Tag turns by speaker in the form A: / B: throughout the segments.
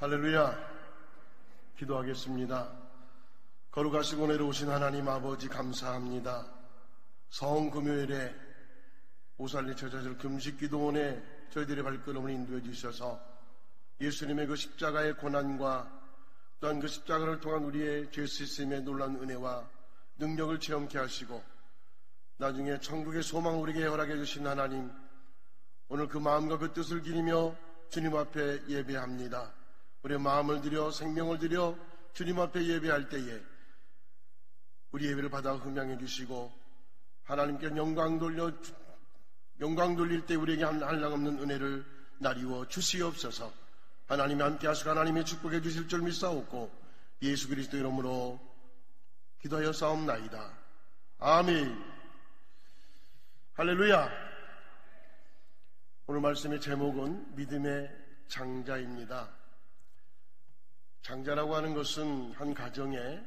A: 할렐루야. 기도하겠습니다. 거룩하시고 내려오신 하나님 아버지 감사합니다. 성금요일에 오살리 처자절 금식기도원에 저희들의 발걸음을 인도해 주셔서 예수님의 그 십자가의 고난과 또한 그 십자가를 통한 우리의 죄 씻음의 놀라운 은혜와 능력을 체험케 하시고 나중에 천국의 소망을 우리에게 허락해 주신 하나님, 오늘 그 마음과 그 뜻을 기리며 주님 앞에 예배합니다. 우리의 마음을 들여 생명을 들여 주님 앞에 예배할 때에 우리 예배를 받아 흠양해 주시고 하나님께 영광 돌릴 때 우리에게 한량없는 은혜를 나리워 주시옵소서. 하나님이 함께 하시고 하나님의 축복해 주실 줄 믿사옵고 예수 그리스도 이름으로 기도하여 싸움나이다. 아멘. 할렐루야. 오늘 말씀의 제목은 믿음의 장자입니다. 장자라고 하는 것은 한 가정의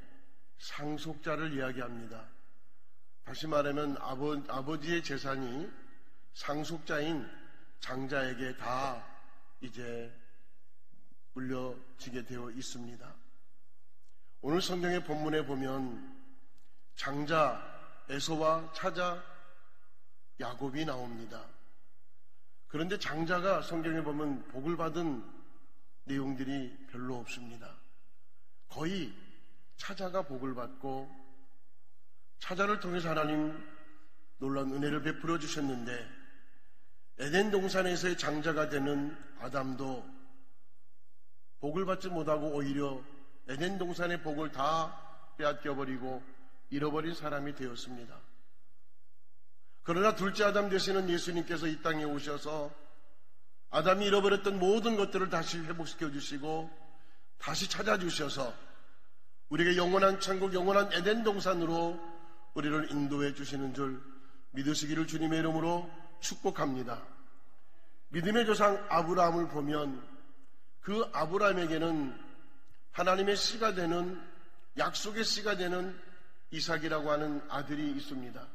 A: 상속자를 이야기합니다. 다시 말하면 아버지의 재산이 상속자인 장자에게 다 이제 물려지게 되어 있습니다. 오늘 성경의 본문에 보면 장자 에서와 차자 야곱이 나옵니다. 그런데 장자가 성경에 보면 복을 받은 내용들이 별로 없습니다. 거의 차자가 복을 받고 차자를 통해서 하나님 놀라운 은혜를 베풀어 주셨는데 에덴 동산에서의 장자가 되는 아담도 복을 받지 못하고 오히려 에덴 동산의 복을 다 빼앗겨버리고 잃어버린 사람이 되었습니다. 그러나 둘째 아담 되시는 예수님께서 이 땅에 오셔서 아담이 잃어버렸던 모든 것들을 다시 회복시켜 주시고 다시 찾아주셔서 우리에게 영원한 천국, 영원한 에덴 동산으로 우리를 인도해 주시는 줄 믿으시기를 주님의 이름으로 축복합니다. 믿음의 조상 아브라함을 보면 그 아브라함에게는 하나님의 씨가 되는, 약속의 씨가 되는 이삭이라고 하는 아들이 있습니다.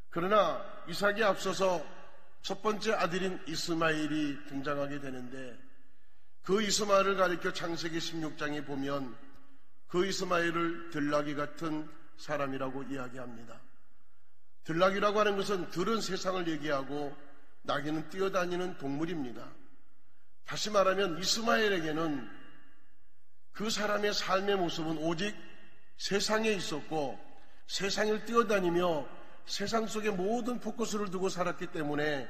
A: 그러나 이삭에 앞서서 첫 번째 아들인 이스마엘이 등장하게 되는데 그 이스마엘을 가리켜 창세기 16장에 보면 그 이스마엘을 들나귀 같은 사람이라고 이야기합니다. 들나귀라고 하는 것은 들은 세상을 얘기하고 나귀는 뛰어다니는 동물입니다. 다시 말하면 이스마엘에게는 그 사람의 삶의 모습은 오직 세상에 있었고 세상을 뛰어다니며 세상 속에 모든 포커스를 두고 살았기 때문에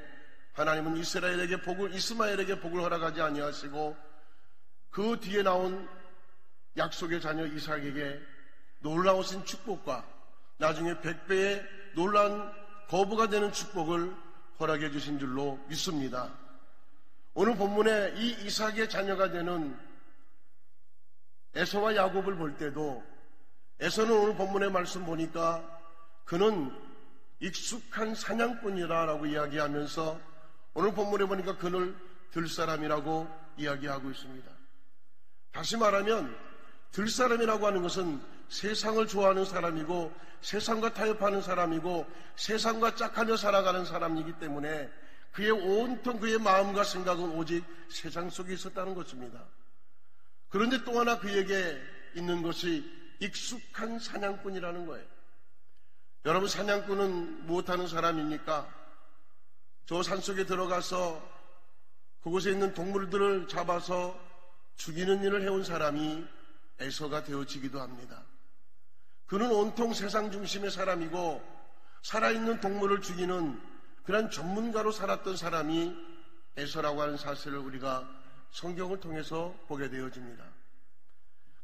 A: 하나님은 이스마엘에게 복을 허락하지 아니하시고 그 뒤에 나온 약속의 자녀 이삭에게 놀라우신 축복과 나중에 100배의 놀라운 거부가 되는 축복을 허락해 주신 줄로 믿습니다. 오늘 본문에 이 이삭의 자녀가 되는 에서와 야곱을 볼 때도 에서는 오늘 본문의 말씀 보니까 그는 익숙한 사냥꾼이라고 이야기하면서 오늘 본문에 보니까 그를 들사람이라고 이야기하고 있습니다. 다시 말하면 들사람이라고 하는 것은 세상을 좋아하는 사람이고 세상과 타협하는 사람이고 세상과 짝하며 살아가는 사람이기 때문에 그의 온통 그의 마음과 생각은 오직 세상 속에 있었다는 것입니다. 그런데 또 하나 그에게 있는 것이 익숙한 사냥꾼이라는 거예요. 여러분, 사냥꾼은 무엇하는 사람입니까? 저 산속에 들어가서 그곳에 있는 동물들을 잡아서 죽이는 일을 해온 사람이 에서가 되어지기도 합니다. 그는 온통 세상 중심의 사람이고 살아있는 동물을 죽이는 그런 전문가로 살았던 사람이 에서라고 하는 사실을 우리가 성경을 통해서 보게 되어집니다.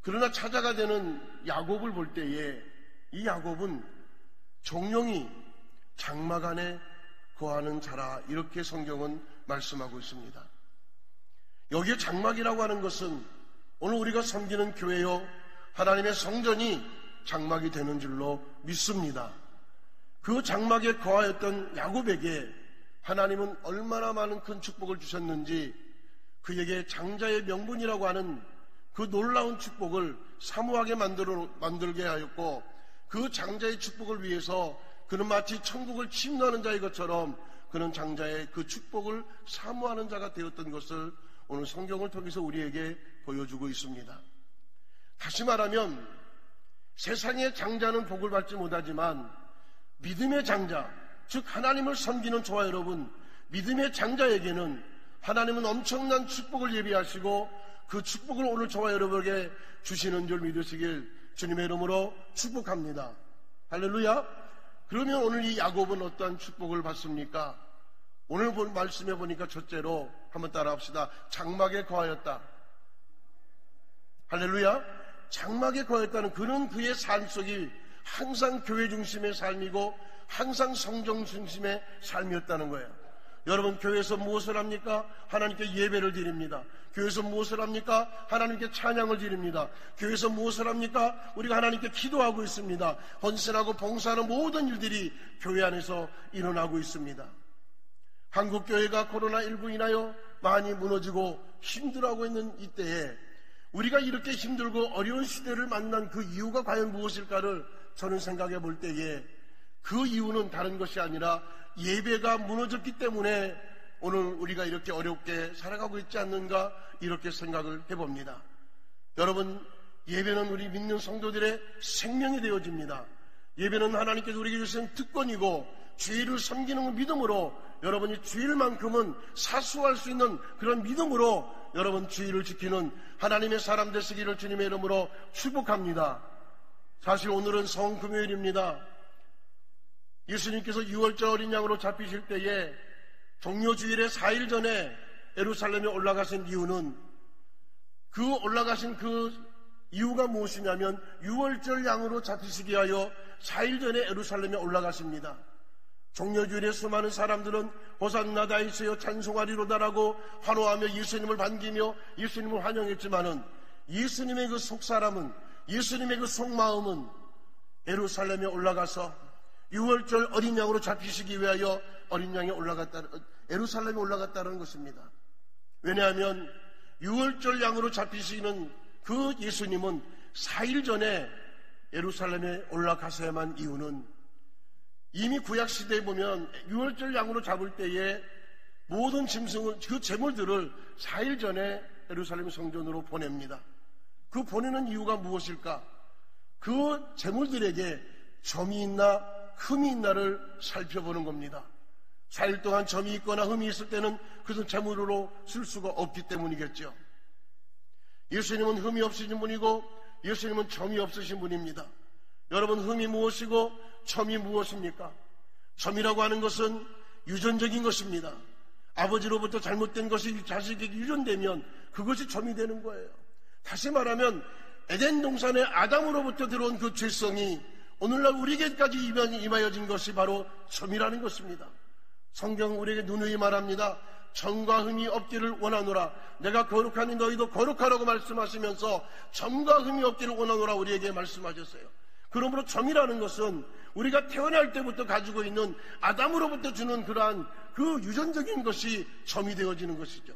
A: 그러나 차자가 되는 야곱을 볼 때에 이 야곱은 정령이 장막 안에 거하는 자라, 이렇게 성경은 말씀하고 있습니다. 여기에 장막이라고 하는 것은 오늘 우리가 섬기는 교회요 하나님의 성전이 장막이 되는 줄로 믿습니다. 그 장막에 거하였던 야곱에게 하나님은 얼마나 많은 큰 축복을 주셨는지 그에게 장자의 명분이라고 하는 그 놀라운 축복을 사모하게 만들게 하였고 그 장자의 축복을 위해서 그는 마치 천국을 침노하는 자의 것처럼 그는 장자의 그 축복을 사모하는 자가 되었던 것을 오늘 성경을 통해서 우리에게 보여주고 있습니다. 다시 말하면 세상의 장자는 복을 받지 못하지만 믿음의 장자, 즉 하나님을 섬기는 저와 여러분, 믿음의 장자에게는 하나님은 엄청난 축복을 예비하시고 그 축복을 오늘 저와 여러분에게 주시는 줄 믿으시길 주님의 이름으로 축복합니다. 할렐루야. 그러면 오늘 이 야곱은 어떠한 축복을 받습니까? 오늘 본 말씀해 보니까 첫째로 한번 따라합시다. 장막에 거하였다. 할렐루야. 장막에 거하였다는 그는 그의 삶 속이 항상 교회 중심의 삶이고 항상 성경 중심의 삶이었다는 거예요. 여러분, 교회에서 무엇을 합니까? 하나님께 예배를 드립니다. 교회에서 무엇을 합니까? 하나님께 찬양을 드립니다. 교회에서 무엇을 합니까? 우리가 하나님께 기도하고 있습니다. 헌신하고 봉사하는 모든 일들이 교회 안에서 일어나고 있습니다. 한국교회가 코로나19 인하여 많이 무너지고 힘들어하고 있는 이때에 우리가 이렇게 힘들고 어려운 시대를 만난 그 이유가 과연 무엇일까를 저는 생각해 볼 때에 그 이유는 다른 것이 아니라 예배가 무너졌기 때문에 오늘 우리가 이렇게 어렵게 살아가고 있지 않는가 이렇게 생각을 해봅니다. 여러분, 예배는 우리 믿는 성도들의 생명이 되어집니다. 예배는 하나님께서 우리에게 주신 특권이고 주의를 섬기는 믿음으로 여러분이 주일만큼은 사수할 수 있는 그런 믿음으로 여러분 주의를 지키는 하나님의 사람 되시기를 주님의 이름으로 축복합니다. 사실 오늘은 성금요일입니다. 예수님께서 6월절 어린 양으로 잡히실 때에 종료주일의 4일 전에 예루살렘에 올라가신 이유는 그 올라가신 그 이유가 무엇이냐면 6월절 양으로 잡히시기 위하여 4일 전에 예루살렘에 올라가십니다. 종료주일에 수많은 사람들은 호산나 다윗이여 찬송하리로다라고 환호하며 예수님을 반기며 예수님을 환영했지만은 예수님의 그 속사람은, 예수님의 그 속마음은 예루살렘에 올라가서 6월절 어린 양으로 잡히시기 위하여 어린 양에 예루살렘에 올라갔다는 것입니다. 왜냐하면 6월절 양으로 잡히시는 그 예수님은 4일 전에 예루살렘에 올라가셔야만 이유는 이미 구약시대에 보면 6월절 양으로 잡을 때에 모든 짐승을, 그 제물들을 4일 전에 예루살렘 성전으로 보냅니다. 그 보내는 이유가 무엇일까? 그 제물들에게 점이 있나 흠이 있나를 살펴보는 겁니다. 4일 동안 점이 있거나 흠이 있을 때는 그것은 제물로 쓸 수가 없기 때문이겠죠. 예수님은 흠이 없으신 분이고 예수님은 점이 없으신 분입니다. 여러분, 흠이 무엇이고 점이 무엇입니까? 점이라고 하는 것은 유전적인 것입니다. 아버지로부터 잘못된 것이 자식에게 유전되면 그것이 점이 되는 거예요. 다시 말하면 에덴 동산의 아담으로부터 들어온 그 죄성이 오늘날 우리에게까지 임하여진 것이 바로 점이라는 것입니다. 성경은 우리에게 누누이 말합니다. 점과 흠이 없기를 원하노라. 내가 거룩하니 너희도 거룩하라고 말씀하시면서 점과 흠이 없기를 원하노라 우리에게 말씀하셨어요. 그러므로 점이라는 것은 우리가 태어날 때부터 가지고 있는 아담으로부터 주는 그러한 그 유전적인 것이 점이 되어지는 것이죠.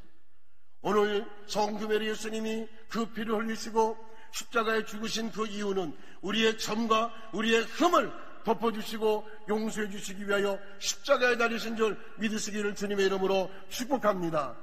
A: 오늘 성금요일 예수님이 그 피를 흘리시고 십자가에 죽으신 그 이유는 우리의 점과 우리의 흠을 덮어주시고 용서해 주시기 위하여 십자가에 달리신 줄 믿으시기를 주님의 이름으로 축복합니다.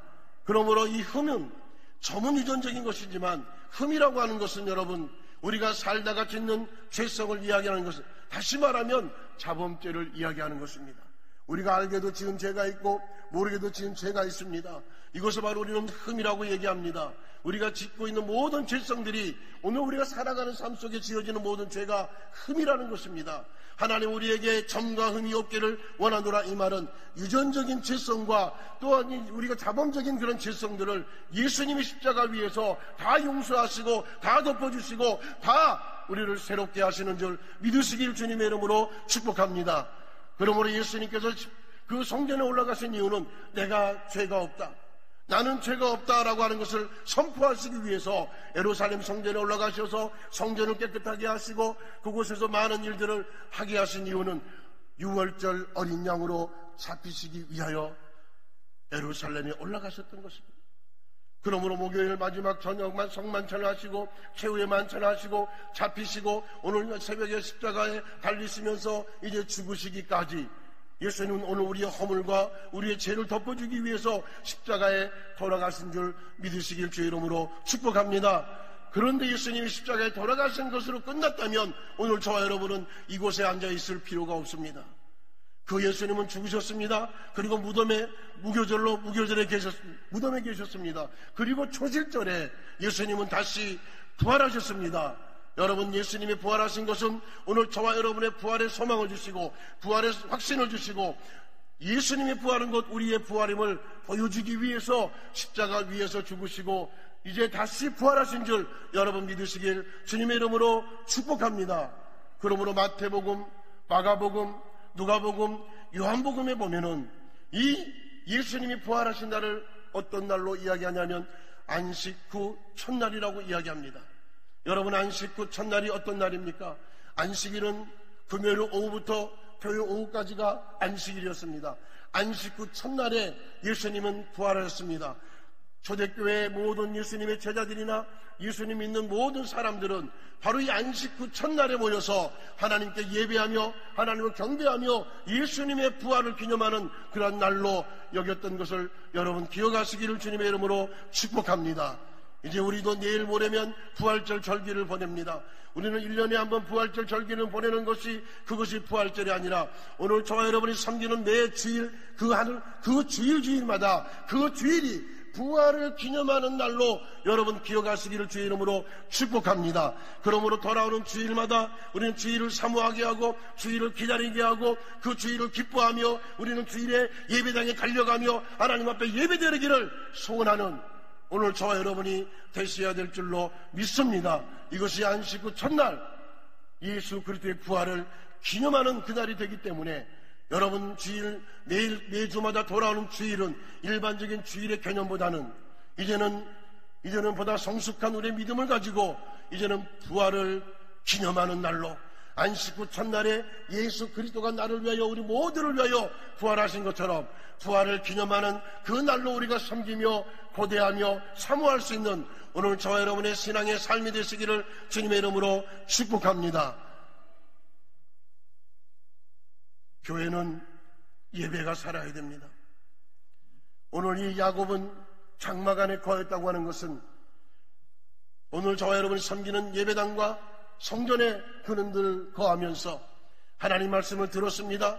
A: 그러므로 이 흠은 점은 유전적인 것이지만 흠이라고 하는 것은 여러분 우리가 살다가 짓는 죄성을 이야기하는 것은 다시 말하면 자범죄를 이야기하는 것입니다. 우리가 알게도 지은 죄가 있고 모르게도 지은 죄가 있습니다. 이것을 바로 우리는 흠이라고 얘기합니다. 우리가 짓고 있는 모든 죄성들이 오늘 우리가 살아가는 삶 속에 지어지는 모든 죄가 흠이라는 것입니다. 하나님 우리에게 점과 흠이 없기를 원하노라. 이 말은 유전적인 죄성과 또한 우리가 자범적인 그런 죄성들을 예수님이 십자가 위에서 다 용서하시고 다 덮어주시고 다 우리를 새롭게 하시는 줄 믿으시길 주님의 이름으로 축복합니다. 그러므로 예수님께서 그 성전에 올라가신 이유는 내가 죄가 없다, 나는 죄가 없다라고 하는 것을 선포하시기 위해서 예루살렘 성전에 올라가셔서 성전을 깨끗하게 하시고 그곳에서 많은 일들을 하게 하신 이유는 6월절 어린 양으로 잡히시기 위하여 예루살렘에 올라가셨던 것입니다. 그러므로 목요일 마지막 저녁만 성만찬을 하시고 최후의 만찬을 하시고 잡히시고 오늘 새벽에 십자가에 달리시면서 이제 죽으시기까지 예수님은 오늘 우리의 허물과 우리의 죄를 덮어주기 위해서 십자가에 돌아가신 줄 믿으시길 주의 이름으로 축복합니다. 그런데 예수님이 십자가에 돌아가신 것으로 끝났다면 오늘 저와 여러분은 이곳에 앉아있을 필요가 없습니다. 그 예수님은 죽으셨습니다. 그리고 무덤에 무덤에 계셨습니다. 그리고 초실절에 예수님은 다시 부활하셨습니다. 여러분, 예수님이 부활하신 것은 오늘 저와 여러분의 부활의 소망을 주시고 부활의 확신을 주시고 예수님이 부활한 것, 우리의 부활임을 보여주기 위해서 십자가 위에서 죽으시고 이제 다시 부활하신 줄 여러분 믿으시길 주님의 이름으로 축복합니다. 그러므로 마태복음, 마가복음, 누가복음, 요한복음에 보면은 이 예수님이 부활하신 날을 어떤 날로 이야기하냐면 안식 후 첫날이라고 이야기합니다. 여러분, 안식 후 첫날이 어떤 날입니까? 안식일은 금요일 오후부터 토요일 오후까지가 안식일이었습니다. 안식 후 첫날에 예수님은 부활하셨습니다. 초대교회의 모든 예수님의 제자들이나 예수님 믿는 모든 사람들은 바로 이 안식 후 첫날에 모여서 하나님께 예배하며 하나님을 경배하며 예수님의 부활을 기념하는 그런 날로 여겼던 것을 여러분 기억하시기를 주님의 이름으로 축복합니다. 이제 우리도 내일 모레면 부활절 절기를 보냅니다. 우리는 1년에 한 번 부활절 절기를 보내는 것이 그것이 부활절이 아니라 오늘 저와 여러분이 섬기는 매 주일 그 주일마다 그 주일이 부활을 기념하는 날로 여러분 기억하시기를 주의 이름으로 축복합니다. 그러므로 돌아오는 주일마다 우리는 주일을 사모하게 하고 주일을 기다리게 하고 그 주일을 기뻐하며 우리는 주일에 예배당에 달려가며 하나님 앞에 예배드리기를 소원하는 오늘 저와 여러분이 되셔야 될 줄로 믿습니다. 이것이 안식 후 첫날 예수 그리스도의 부활을 기념하는 그날이 되기 때문에 여러분 주일 매주마다 돌아오는 주일은 일반적인 주일의 개념보다는 이제는 보다 성숙한 우리의 믿음을 가지고 이제는 부활을 기념하는 날로 안식 후 첫날에 예수 그리스도가 나를 위하여 우리 모두를 위하여 부활하신 것처럼 부활을 기념하는 그 날로 우리가 섬기며 고대하며 사모할 수 있는 오늘 저와 여러분의 신앙의 삶이 되시기를 주님의 이름으로 축복합니다. 교회는 예배가 살아야 됩니다. 오늘 이 야곱은 장막 안에 거했다고 하는 것은 오늘 저와 여러분이 섬기는 예배당과 성전에 그는들 거하면서 하나님 말씀을 들었습니다.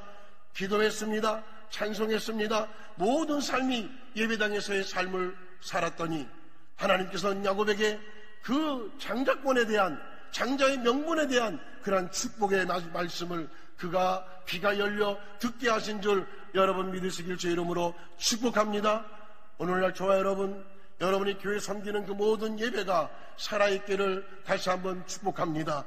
A: 기도했습니다. 찬송했습니다. 모든 삶이 예배당에서의 삶을 살았더니 하나님께서는 야곱에게 그 장자권에 대한 장자의 명분에 대한 그러한 축복의 말씀을 그가 귀가 열려 듣게 하신 줄 여러분 믿으시길 주의 이름으로 축복합니다. 오늘날 저와 여러분이 교회 섬기는 그 모든 예배가 살아있기를 다시 한번 축복합니다.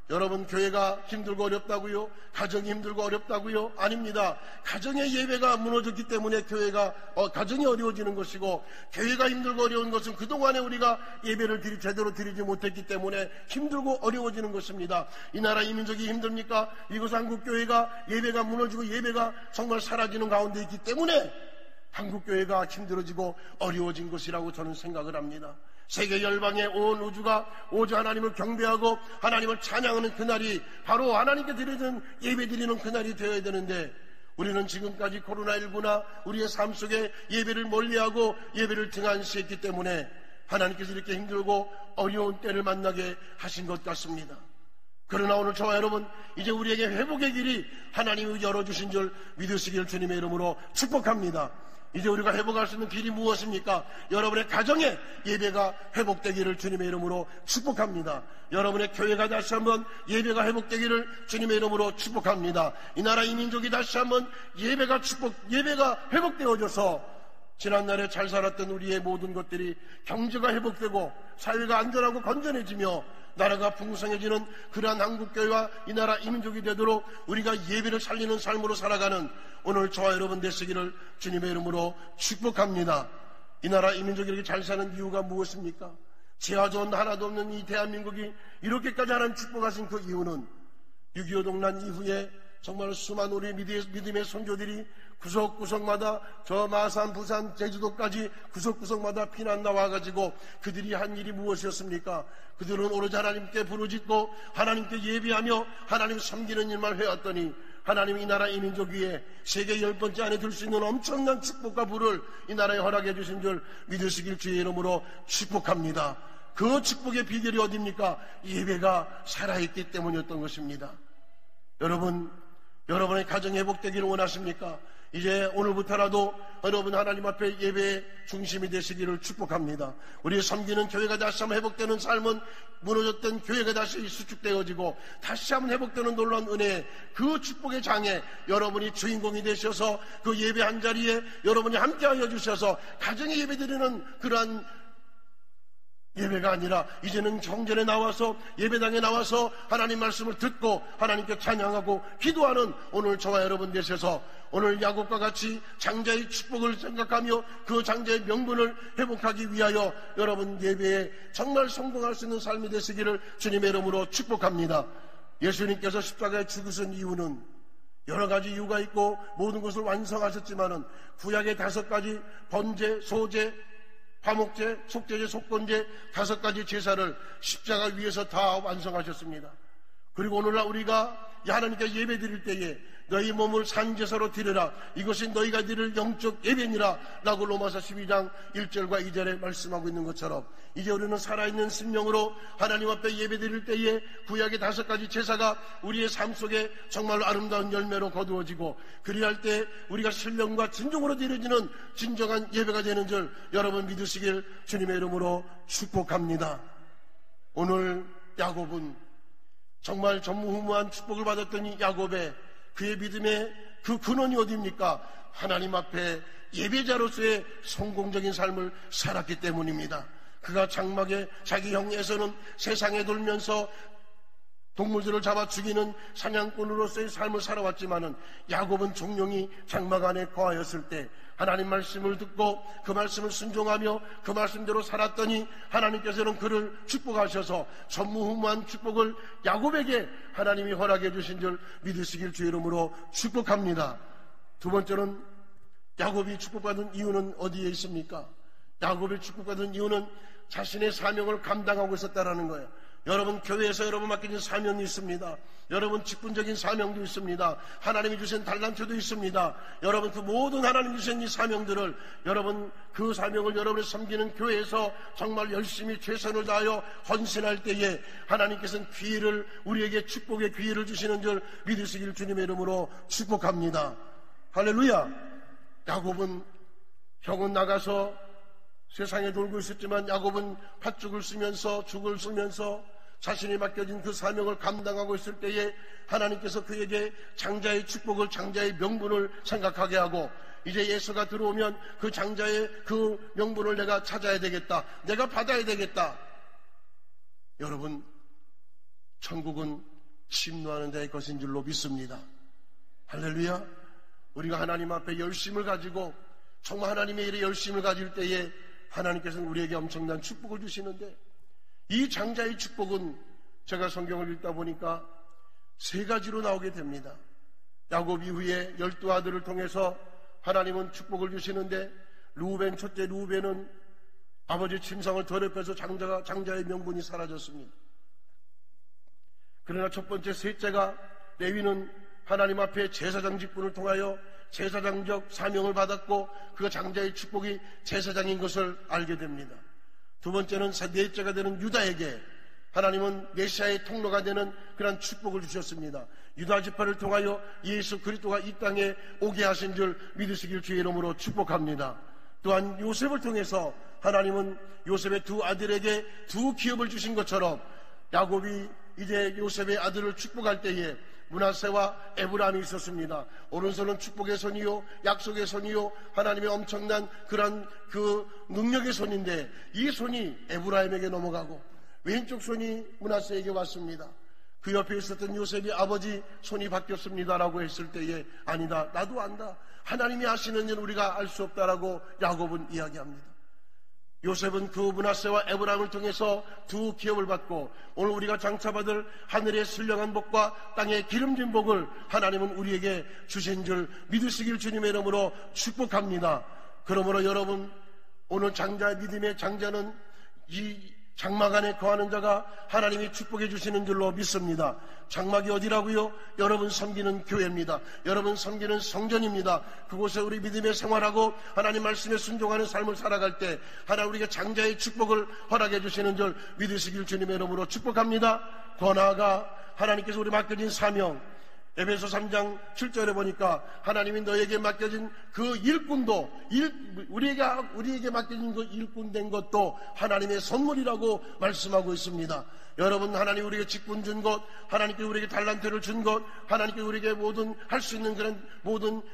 A: 여러분 교회가 힘들고 어렵다고요? 가정이 힘들고 어렵다고요? 아닙니다. 가정의 예배가 무너졌기 때문에 가정이 어려워지는 것이고 교회가 힘들고 어려운 것은 그동안에 우리가 예배를 제대로 드리지 못했기 때문에 힘들고 어려워지는 것입니다. 이 나라 이 민족이 힘듭니까? 이곳 한국교회가 예배가 무너지고 예배가 정말 사라지는 가운데 있기 때문에 한국교회가 힘들어지고 어려워진 것이라고 저는 생각을 합니다. 세계 열방의 온 우주가 오직 하나님을 경배하고 하나님을 찬양하는 그날이 바로 하나님께 드리는 예배 드리는 그날이 되어야 되는데 우리는 지금까지 코로나19나 우리의 삶 속에 예배를 멀리하고 예배를 등한시했기 때문에 하나님께서 이렇게 힘들고 어려운 때를 만나게 하신 것 같습니다. 그러나 오늘 저와 여러분 이제 우리에게 회복의 길이 하나님이 열어주신 줄 믿으시길 주님의 이름으로 축복합니다. 이제 우리가 회복할 수 있는 길이 무엇입니까? 여러분의 가정의 예배가 회복되기를 주님의 이름으로 축복합니다. 여러분의 교회가 다시 한번 예배가 회복되기를 주님의 이름으로 축복합니다. 이 나라 이 민족이 다시 한번 예배가 회복되어져서 지난날에 잘 살았던 우리의 모든 것들이 경제가 회복되고 사회가 안전하고 건전해지며 나라가 풍성해지는 그러한 한국교회와 이 나라 이 민족이 되도록 우리가 예배를 살리는 삶으로 살아가는 오늘 저와 여러분 되시기를 주님의 이름으로 축복합니다. 이 나라 이 민족이 이렇게 잘 사는 이유가 무엇입니까? 지하존 하나도 없는 이 대한민국이 이렇게까지 하나님 축복하신 그 이유는 6.25 동란 이후에 정말 수많은 우리 믿음의 선조들이 구석구석마다 저 마산, 부산, 제주도까지 구석구석마다 피난 나와가지고 그들이 한 일이 무엇이었습니까? 그들은 오로지 하나님께 부르짖고 하나님께 예배하며 하나님 섬기는 일만 해왔더니 하나님 이 나라 이 민족 위에 세계 10번째 안에 들 수 있는 엄청난 축복과 부를 이 나라에 허락해 주신 줄 믿으시길 주의 이름으로 축복합니다. 그 축복의 비결이 어디입니까? 예배가 살아있기 때문이었던 것입니다. 여러분의 가정이 회복되기를 원하십니까? 이제 오늘부터라도 여러분 하나님 앞에 예배의 중심이 되시기를 축복합니다. 우리 섬기는 교회가 다시 한번 회복되는 삶은 무너졌던 교회가 다시 수축되어지고 다시 한번 회복되는 놀라운 은혜, 그 축복의 장에 여러분이 주인공이 되셔서 그 예배 한 자리에 여러분이 함께하여 주셔서 가정에 예배드리는 그러한 예배가 아니라 이제는 정전에 나와서 예배당에 나와서 하나님 말씀을 듣고 하나님께 찬양하고 기도하는 오늘 저와 여러분 되셔서 오늘 야곱과 같이 장자의 축복을 생각하며 그 장자의 명분을 회복하기 위하여 여러분 예배에 정말 성공할 수 있는 삶이 되시기를 주님의 이름으로 축복합니다. 예수님께서 십자가에 죽으신 이유는 여러 가지 이유가 있고 모든 것을 완성하셨지만은 구약의 5가지 번제, 소제, 화목제, 속죄제, 속건제 5가지 제사를 십자가 위에서 다 완성하셨습니다. 그리고 오늘날 우리가 하나님께 예배 드릴 때에 너희 몸을 산제사로 드리라, 이것이 너희가 드릴 영적 예배니라 라고 로마서 12장 1절과 2절에 말씀하고 있는 것처럼 이제 우리는 살아있는 심령으로 하나님 앞에 예배 드릴 때에 구약의 5가지 제사가 우리의 삶 속에 정말로 아름다운 열매로 거두어지고 그리할 때 우리가 신령과 진정으로 드려지는 진정한 예배가 되는 줄 여러분 믿으시길 주님의 이름으로 축복합니다. 오늘 야곱은 정말 전무후무한 축복을 받았던 이 야곱의 그의 믿음의 그 근원이 어디입니까? 하나님 앞에 예배자로서의 성공적인 삶을 살았기 때문입니다. 그가 장막에 자기 형 에서는 세상에 돌면서 동물들을 잡아 죽이는 사냥꾼으로서의 삶을 살아왔지만은 야곱은 종용이 장막 안에 거하였을 때 하나님 말씀을 듣고 그 말씀을 순종하며 그 말씀대로 살았더니 하나님께서는 그를 축복하셔서 전무후무한 축복을 야곱에게 하나님이 허락해 주신 줄 믿으시길 주의 이름으로 축복합니다. 두 번째는 야곱이 축복받은 이유는 어디에 있습니까? 야곱이 축복받은 이유는 자신의 사명을 감당하고 있었다라는 거예요. 여러분 교회에서 여러분 맡겨진 사명이 있습니다. 여러분 직분적인 사명도 있습니다. 하나님이 주신 달란트도 있습니다. 여러분 그 모든 하나님이 주신 이 사명들을 여러분 그 사명을 여러분이 섬기는 교회에서 정말 열심히 최선을 다하여 헌신할 때에 하나님께서는 기회를 우리에게 축복의 기회를 주시는 줄 믿으시길 주님의 이름으로 축복합니다. 할렐루야. 야곱은 형은 나가서 세상에 돌고 있었지만 야곱은 팥죽을 쓰면서 죽을 쓰면서 자신이 맡겨진 그 사명을 감당하고 있을 때에 하나님께서 그에게 장자의 축복을, 장자의 명분을 생각하게 하고 이제 예수가 들어오면 그 장자의 그 명분을 내가 찾아야 되겠다, 내가 받아야 되겠다. 여러분 천국은 침노하는 자의 것인 줄로 믿습니다. 할렐루야. 우리가 하나님 앞에 열심을 가지고 정말 하나님의 일에 열심을 가질 때에 하나님께서는 우리에게 엄청난 축복을 주시는데 이 장자의 축복은 제가 성경을 읽다 보니까 3가지로 나오게 됩니다. 야곱 이후에 12아들을 통해서 하나님은 축복을 주시는데 르우벤, 첫째 르우벤은 아버지 침상을 더럽혀서 장자의 명분이 사라졌습니다. 그러나 첫 번째 셋째가 레위는 하나님 앞에 제사장 직분을 통하여 제사장적 사명을 받았고 그 장자의 축복이 제사장인 것을 알게 됩니다. 두 번째는 넷째가 되는 유다에게 하나님은 메시아의 통로가 되는 그런 축복을 주셨습니다. 유다 지파를 통하여 예수 그리스도가 이 땅에 오게 하신 줄 믿으시길 주의 이름으로 축복합니다. 또한 요셉을 통해서 하나님은 요셉의 2 아들에게 2 기업을 주신 것처럼 야곱이 이제 요셉의 아들을 축복할 때에 므낫세와 에브라임이 있었습니다. 오른손은 축복의 손이요 약속의 손이요 하나님의 엄청난 그런 그 능력의 손인데 이 손이 에브라임에게 넘어가고 왼쪽 손이 므낫세에게 왔습니다. 그 옆에 있었던 요셉이 아버지 손이 바뀌었습니다라고 했을 때에 아니다, 나도 안다, 하나님이 하시는 일 우리가 알 수 없다라고 야곱은 이야기합니다. 요셉은 그 므낫세와 에브라임을 통해서 두 기업을 받고 오늘 우리가 장차받을 하늘의 신령한 복과 땅의 기름진 복을 하나님은 우리에게 주신 줄 믿으시길 주님의 이름으로 축복합니다. 그러므로 여러분, 오늘 장자의 믿음의 장자는 이 장막 안에 거하는 자가 하나님이 축복해 주시는 줄로 믿습니다. 장막이 어디라고요? 여러분 섬기는 교회입니다. 여러분 섬기는 성전입니다. 그곳에 우리 믿음의 생활하고 하나님 말씀에 순종하는 삶을 살아갈 때 하나님 우리에게 장자의 축복을 허락해 주시는 줄 믿으시길 주님의 이름으로 축복합니다. 더 나아가 하나님께서 우리 맡겨진 사명, 에베소 3장 7절에 보니까 하나님이 너에게 맡겨진 그 일꾼도 우리에게 맡겨진 그 일꾼 된 것도 하나님의 선물이라고 말씀하고 있습니다. 여러분, 하나님 우리에게 직분 준 것, 하나님께 우리에게 달란트를 준 것, 하나님께 우리에게 모든 할 수 있는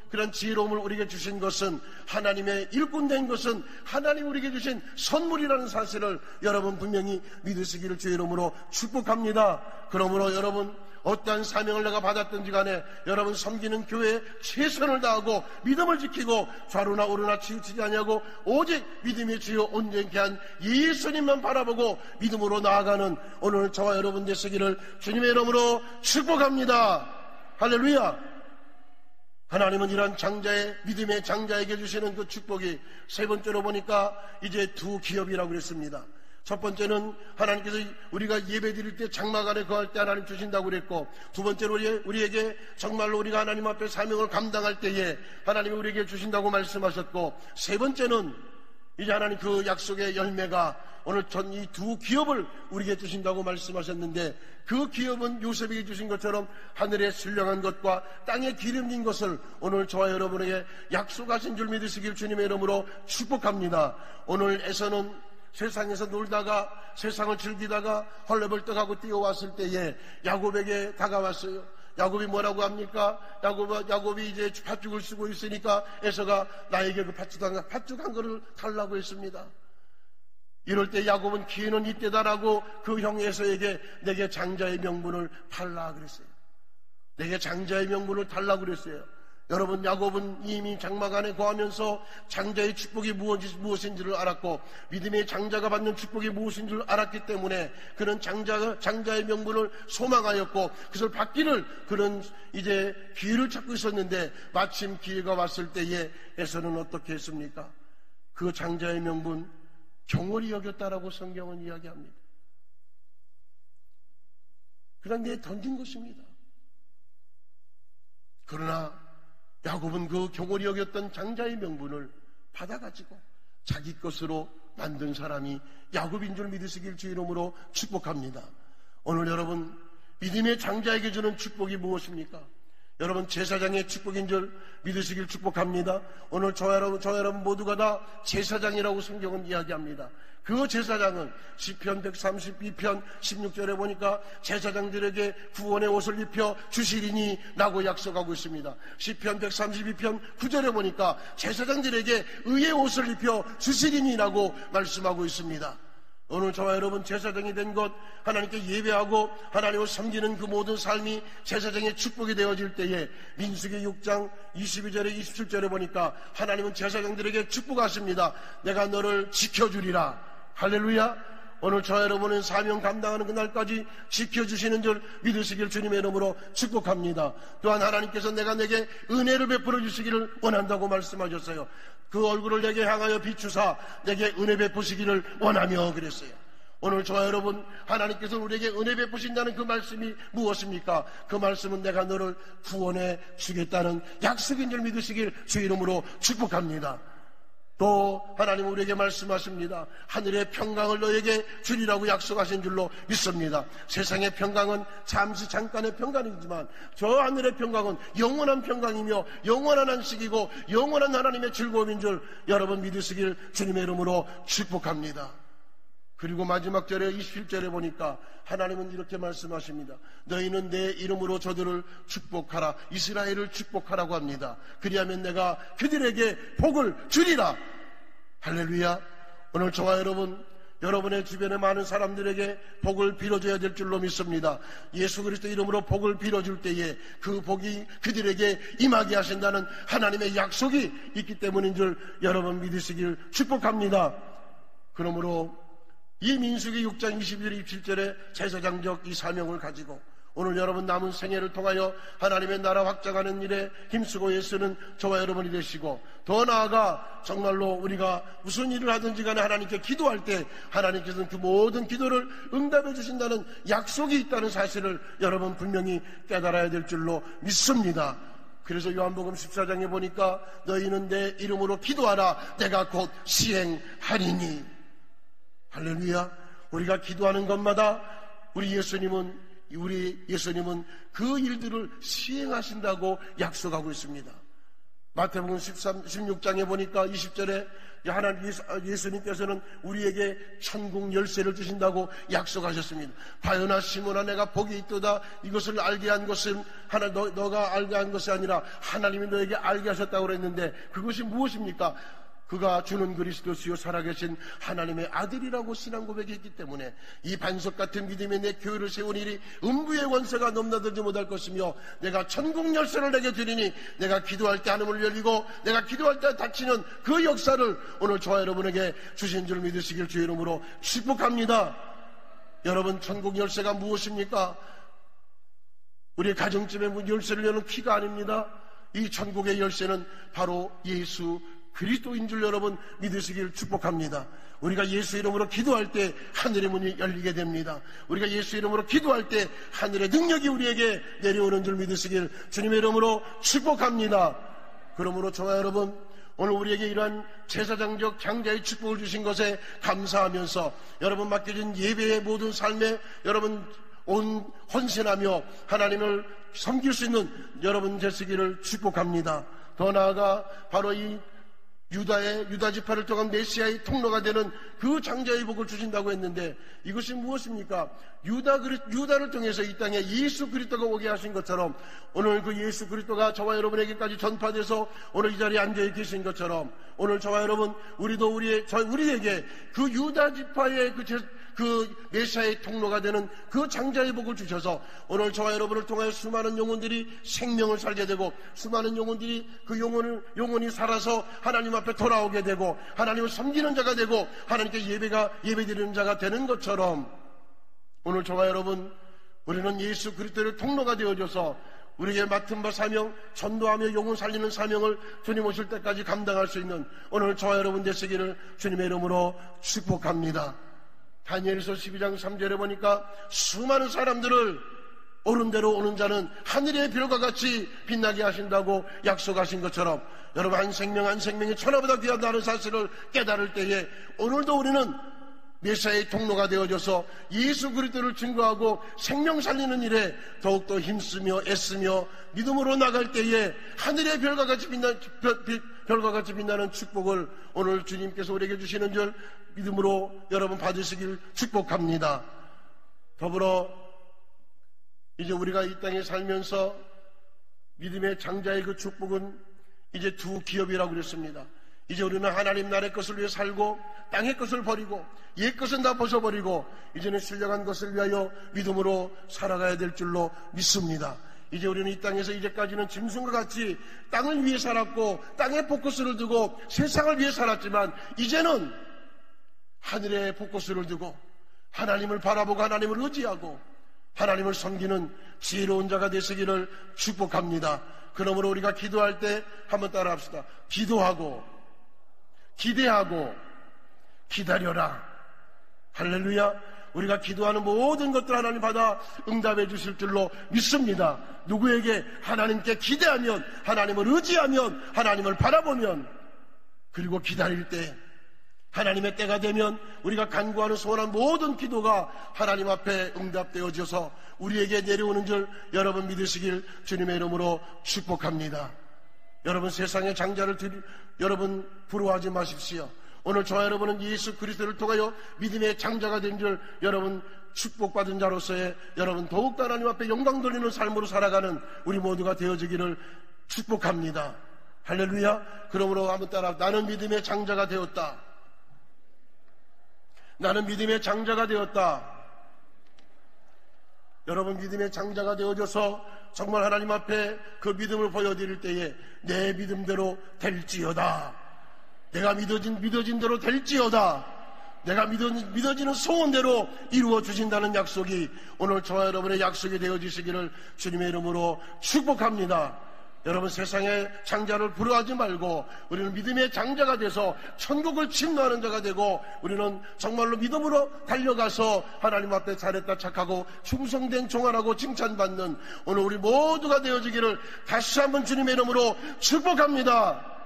A: 그런 지혜로움을 우리에게 주신 것은, 하나님의 일꾼 된 것은 하나님 우리에게 주신 선물이라는 사실을 여러분 분명히 믿으시기를 주의 이름으로 축복합니다. 그러므로 여러분, 어떠한 사명을 내가 받았든지 간에 여러분 섬기는 교회에 최선을 다하고 믿음을 지키고 좌로나 우로나 치우치지 아니하고 오직 믿음의 주요 온전케 한 예수님만 바라보고 믿음으로 나아가는 오늘 저와 여러분 되시기를 주님의 이름으로 축복합니다. 할렐루야. 하나님은 이런 장자의 믿음의 장자에게 주시는 그 축복이 세 번째로 보니까 이제 두 기업이라고 그랬습니다. 첫 번째는 하나님께서 우리가 예배 드릴 때 장막 안에 거할 때 하나님 주신다고 그랬고, 두 번째로 우리에게 정말로 우리가 하나님 앞에 사명을 감당할 때에 하나님이 우리에게 주신다고 말씀하셨고, 세 번째는 이제 하나님 그 약속의 열매가 오늘 전 이 두 기업을 우리에게 주신다고 말씀하셨는데, 그 기업은 요셉에게 주신 것처럼 하늘의 신령한 것과 땅의 기름진 것을 오늘 저와 여러분에게 약속하신 줄 믿으시길 주님의 이름으로 축복합니다. 오늘 에서는 세상에서 놀다가 세상을 즐기다가 헐레벌떡하고 뛰어왔을 때에 야곱에게 다가왔어요. 야곱이 뭐라고 합니까? 야곱이 이제 팥죽을 쓰고 있으니까 에서가 나에게 그 팥죽 한 그릇을 달라고 했습니다. 이럴 때 야곱은 기회는 이때다라고 그 형 에서에게 내게 장자의 명분을 달라 그랬어요. 내게 장자의 명분을 달라 그랬어요. 여러분, 야곱은 이미 장막 안에 거하면서 장자의 축복이 무엇인지를 알았고 믿음의 장자가 받는 축복이 무엇인 줄 알았기 때문에 그는 장자의 명분을 소망하였고 그것을 받기를 그는 이제 기회를 찾고 있었는데, 마침 기회가 왔을 때에 에서는 어떻게 했습니까? 그 장자의 명분 경홀히 여겼다라고 성경은 이야기합니다. 그냥 내에 던진 것입니다. 그러나 야곱은 그 경홀히 여겼던 장자의 명분을 받아가지고 자기 것으로 만든 사람이 야곱인 줄 믿으시길 주의 이름으로 축복합니다. 오늘 여러분, 믿음의 장자에게 주는 축복이 무엇입니까? 여러분, 제사장의 축복인 줄 믿으시길 축복합니다. 오늘 저와 여러분 모두가 다 제사장이라고 성경은 이야기합니다. 그 제사장은 시편 132편 16절에 보니까 제사장들에게 구원의 옷을 입혀 주시리니 라고 약속하고 있습니다. 시편 132편 9절에 보니까 제사장들에게 의의 옷을 입혀 주시리니 라고 말씀하고 있습니다. 오늘 저와 여러분 제사장이 된 것, 하나님께 예배하고 하나님을 섬기는 그 모든 삶이 제사장의 축복이 되어질 때에 민수기 6장 22절에 27절에 보니까 하나님은 제사장들에게 축복하십니다. 내가 너를 지켜주리라. 할렐루야. 오늘 저와 여러분은 사명 감당하는 그날까지 지켜주시는 줄 믿으시길 주님의 이름으로 축복합니다. 또한 하나님께서 내게 은혜를 베풀어 주시기를 원한다고 말씀하셨어요. 그 얼굴을 내게 향하여 비추사 내게 은혜 베푸시기를 원하며 그랬어요. 오늘 저와 여러분, 하나님께서 우리에게 은혜 베푸신다는 그 말씀이 무엇입니까? 그 말씀은 내가 너를 구원해 주겠다는 약속인 줄 믿으시길 주의 이름으로 축복합니다. 또 하나님은 우리에게 말씀하십니다. 하늘의 평강을 너에게 주리라고 약속하신 줄로 믿습니다. 세상의 평강은 잠깐의 평강이지만 저 하늘의 평강은 영원한 평강이며 영원한 안식이고 영원한 하나님의 즐거움인 줄 여러분 믿으시길 주님의 이름으로 축복합니다. 그리고 마지막 절에 27절에 보니까 하나님은 이렇게 말씀하십니다. 너희는 내 이름으로 저들을 축복하라. 이스라엘을 축복하라고 합니다. 그리하면 내가 그들에게 복을 주리라. 할렐루야. 오늘 저와 여러분의 주변에 많은 사람들에게 복을 빌어줘야 될 줄로 믿습니다. 예수 그리스도 이름으로 복을 빌어줄 때에 그 복이 그들에게 임하게 하신다는 하나님의 약속이 있기 때문인 줄 여러분 믿으시길 축복합니다. 그러므로 이 민수기 6장 21, 27절의 제사장적 이 사명을 가지고 오늘 여러분 남은 생애를 통하여 하나님의 나라 확장하는 일에 힘쓰고 애쓰는 저와 여러분이 되시고, 더 나아가 정말로 우리가 무슨 일을 하든지 간에 하나님께 기도할 때 하나님께서는 그 모든 기도를 응답해 주신다는 약속이 있다는 사실을 여러분 분명히 깨달아야 될 줄로 믿습니다. 그래서 요한복음 14장에 보니까 너희는 내 이름으로 기도하라 내가 곧 시행하리니. 할렐루야. 우리가 기도하는 것마다 우리 예수님은 그 일들을 시행하신다고 약속하고 있습니다. 마태복음 16장에 보니까 20절에 예수님께서는 우리에게 천국 열쇠를 주신다고 약속하셨습니다. 바요나 시몬아 내가 복이 있도다. 이것을 알게 한 것은 너가 알게 한 것이 아니라 하나님이 너에게 알게 하셨다고 그랬는데, 그것이 무엇입니까? 그가 주는 그리스도시요 살아계신 하나님의 아들이라고 신앙 고백했기 때문에 이 반석 같은 믿음의 내 교회를 세운 일이 음부의 권세가 넘나들지 못할 것이며, 내가 천국 열쇠를 내게 드리니 내가 기도할 때 하늘을 열리고 내가 기도할 때 닫히는 그 역사를 오늘 저와 여러분에게 주신 줄 믿으시길 주의 이름으로 축복합니다. 여러분, 천국 열쇠가 무엇입니까? 우리의 가정집의 열쇠를 여는 키가 아닙니다. 이 천국의 열쇠는 바로 예수 그리스도인 줄 여러분 믿으시길 축복합니다. 우리가 예수 이름으로 기도할 때 하늘의 문이 열리게 됩니다. 우리가 예수 이름으로 기도할 때 하늘의 능력이 우리에게 내려오는 줄 믿으시길 주님의 이름으로 축복합니다. 그러므로 저와 여러분, 오늘 우리에게 이러한 제사장적 장자의 축복을 주신 것에 감사하면서 여러분 맡겨진 예배의 모든 삶에 여러분 온 헌신하며 하나님을 섬길 수 있는 여러분 되시기를 축복합니다. 더 나아가 바로 이 유다 지파를 통한 메시아의 통로가 되는 그 장자의 복을 주신다고 했는데, 이것이 무엇입니까? 유다를 통해서 이 땅에 예수 그리스도가 오게 하신 것처럼 오늘 그 예수 그리스도가 저와 여러분에게까지 전파돼서 오늘 이 자리에 앉아 계신 것처럼 오늘 저와 여러분 우리도 우리에게 그 유다 지파의 그 메시아의 통로가 되는 그 장자의 복을 주셔서 오늘 저와 여러분을 통하여 수많은 영혼들이 생명을 살게 되고, 수많은 영혼들이 그 영혼이 살아서 하나님 앞에 돌아오게 되고 하나님을 섬기는 자가 되고 하나님께 예배드리는 자가 되는 것처럼, 오늘 저와 여러분 우리는 예수 그리스도의 통로가 되어줘서 우리에게 맡은 바 사명, 전도하며 영혼 살리는 사명을 주님 오실 때까지 감당할 수 있는 오늘 저와 여러분 되시기를 주님의 이름으로 축복합니다. 다니엘서 12장 3절에 보니까 수많은 사람들을 오른 대로 오는 자는 하늘의 별과 같이 빛나게 하신다고 약속하신 것처럼, 여러분 한 생명이 천하보다 귀하다는 사실을 깨달을 때에 오늘도 우리는 메시아의 통로가 되어져서 예수 그리스도를 증거하고 생명 살리는 일에 더욱더 힘쓰며 애쓰며 믿음으로 나갈 때에 하늘의 별과 같이 빛나는 축복을 오늘 주님께서 우리에게 주시는 줄 믿음으로 여러분 받으시길 축복합니다. 더불어 이제 우리가 이 땅에 살면서 믿음의 장자의 그 축복은 이제 두 기업이라고 그랬습니다. 이제 우리는 하나님 나라의 것을 위해 살고 땅의 것을 버리고 옛 것은 다 벗어버리고 이제는 신령한 것을 위하여 믿음으로 살아가야 될 줄로 믿습니다. 이제 우리는 이 땅에서 이제까지는 짐승과 같이 땅을 위해 살았고 땅에 포커스를 두고 세상을 위해 살았지만, 이제는 하늘에 포커스를 두고 하나님을 바라보고 하나님을 의지하고 하나님을 섬기는 지혜로운 자가 되시기를 축복합니다. 그러므로 우리가 기도할 때 한번 따라합시다. 기도하고 기대하고 기다려라. 할렐루야. 우리가 기도하는 모든 것들 하나님 받아 응답해 주실 줄로 믿습니다. 누구에게? 하나님께 기대하면, 하나님을 의지하면, 하나님을 바라보면, 그리고 기다릴 때 하나님의 때가 되면 우리가 간구하는 소원한 모든 기도가 하나님 앞에 응답되어져서 우리에게 내려오는 줄 여러분 믿으시길 주님의 이름으로 축복합니다. 여러분 세상의 장자를 여러분 부러워하지 마십시오. 오늘 저와 여러분은 예수 그리스도를 통하여 믿음의 장자가 된 줄 여러분 축복받은 자로서의 여러분 더욱더 하나님 앞에 영광 돌리는 삶으로 살아가는 우리 모두가 되어지기를 축복합니다. 할렐루야. 그러므로 한번 따라, 나는 믿음의 장자가 되었다. 나는 믿음의 장자가 되었다. 여러분 믿음의 장자가 되어져서 정말 하나님 앞에 그 믿음을 보여드릴 때에 내 믿음대로 될지어다. 내가 믿어진 대로 될지어다. 내가 믿어지는 소원대로 이루어 주신다는 약속이 오늘 저와 여러분의 약속이 되어지시기를 주님의 이름으로 축복합니다. 여러분, 세상의 장자를 부러워하지 말고 우리는 믿음의 장자가 돼서 천국을 침노하는 자가 되고, 우리는 정말로 믿음으로 달려가서 하나님 앞에 잘했다 착하고 충성된 종아라고 칭찬받는 오늘 우리 모두가 되어지기를 다시 한번 주님의 이름으로 축복합니다.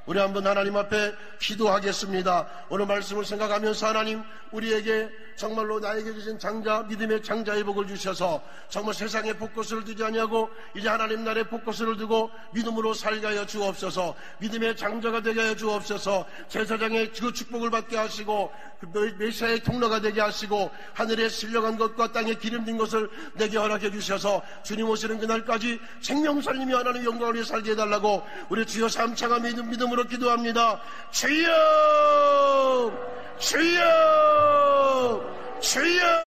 A: 우리 한번 하나님 앞에 기도하겠습니다. 오늘 말씀을 생각하면서 하나님, 우리에게 정말로 나에게 주신 장자, 믿음의 장자의 복을 주셔서 정말 세상에 복것을 두지 아니하고 이제 하나님 나라의 복것을 두고 믿음으로 살게 하여 주옵소서. 믿음의 장자가 되게 하여 주옵소서. 제사장의 그 축복을 받게 하시고 그 메시아의 통로가 되게 하시고 하늘에 실려간 것과 땅에 기름진 것을 내게 허락해 주셔서 주님 오시는 그날까지 생명살림이 하나님의 영광을 위해 살게 해달라고 우리 주여 삼창하 믿음으로 기도합니다. 주여, 주여, 주여.